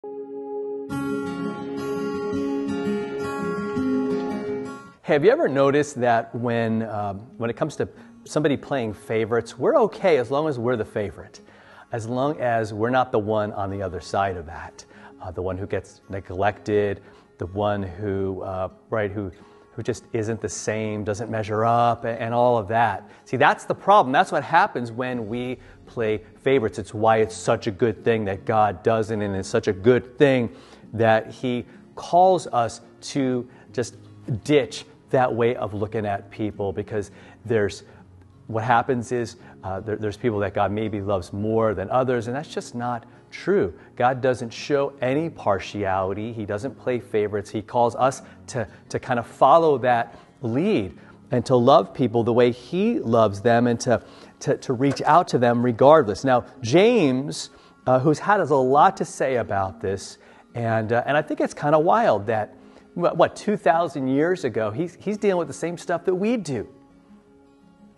Hey, have you ever noticed that when it comes to somebody playing favorites, we're okay as long as we're the favorite, as long as we're not the one on the other side of that, the one who gets neglected, the one who just isn't the same, doesn't measure up, and all of that. See, that's the problem. That's what happens when we play favorites. It's why it's such a good thing that God does it, and it's such a good thing that He calls us to just ditch that way of looking at people, because what happens is there's people that God maybe loves more than others, and that's just not true. God doesn't show any partiality. He doesn't play favorites. He calls us to kind of follow that lead and to love people the way He loves them, and to reach out to them regardless. Now, James, who's had a lot to say about this, and I think it's kind of wild that 2,000 years ago, he's dealing with the same stuff that we do,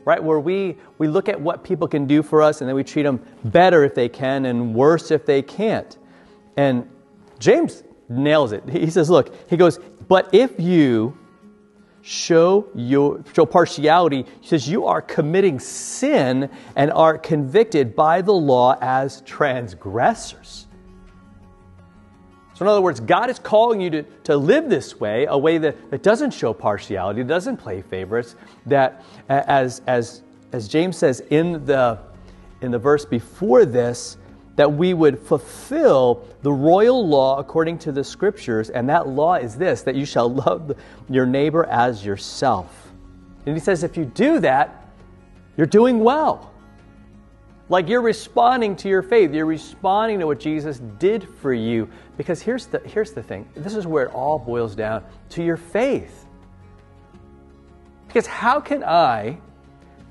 right? Where we look at what people can do for us, and then we treat them better if they can and worse if they can't. And James nails it. He says, look, he goes, but if you show partiality, he says, you are committing sin and are convicted by the law as transgressors. So in other words, God is calling you to live this way, a way that doesn't show partiality, doesn't play favorites, that as James says in the verse before this, that we would fulfill the royal law according to the Scriptures, and that law is this, that you shall love your neighbor as yourself. And he says if you do that, you're doing well. Like you're responding to your faith. You're responding to what Jesus did for you. Because here's the thing. This is where it all boils down to your faith. Because how can I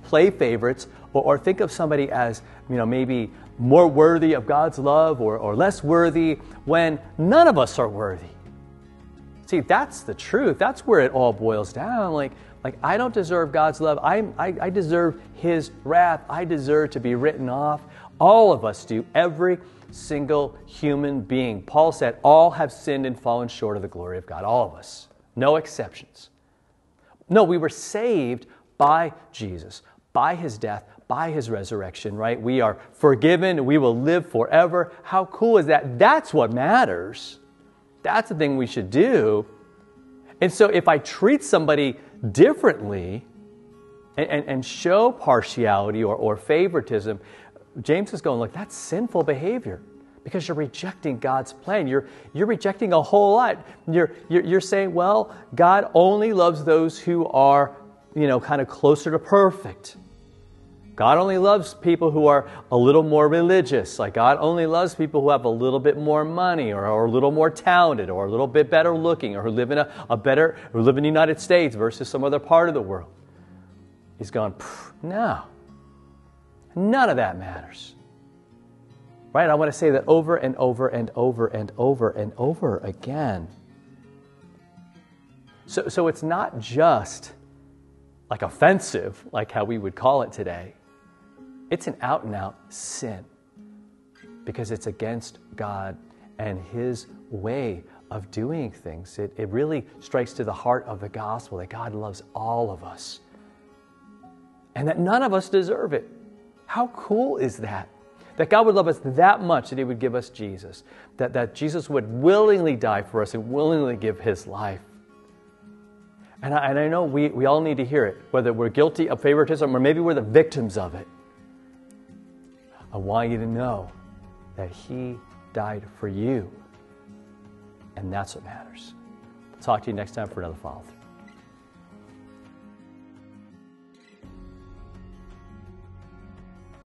play favorites or think of somebody as, maybe more worthy of God's love or less worthy when none of us are worthy? See, that's the truth. That's where it all boils down. Like I don't deserve God's love. I deserve His wrath. I deserve to be written off. All of us do. Every single human being. Paul said, all have sinned and fallen short of the glory of God. All of us. No exceptions. No, we were saved by Jesus, by His death, by His resurrection, right? We are forgiven. We will live forever. How cool is that? That's what matters. That's the thing we should do. And so if I treat somebody differently and show partiality or favoritism, James is going, look, that's sinful behavior, because you're rejecting God's plan. You're rejecting a whole lot. You're saying, well, God only loves those who are, kind of closer to perfect. God only loves people who are a little more religious. Like God only loves people who have a little bit more money or a little more talented or a little bit better looking or who live in who live in the United States versus some other part of the world. He's gone, no. None of that matters. Right? I want to say that over and over and over and over and over again. So it's not just like offensive, like how we would call it today. It's an out and out sin, because it's against God and His way of doing things. It really strikes to the heart of the gospel that God loves all of us and that none of us deserve it. How cool is that? That God would love us that much that He would give us Jesus. That Jesus would willingly die for us and willingly give His life. And I know we all need to hear it, whether we're guilty of favoritism or maybe we're the victims of it. I want you to know that He died for you. And that's what matters. I'll talk to you next time for another follow-through.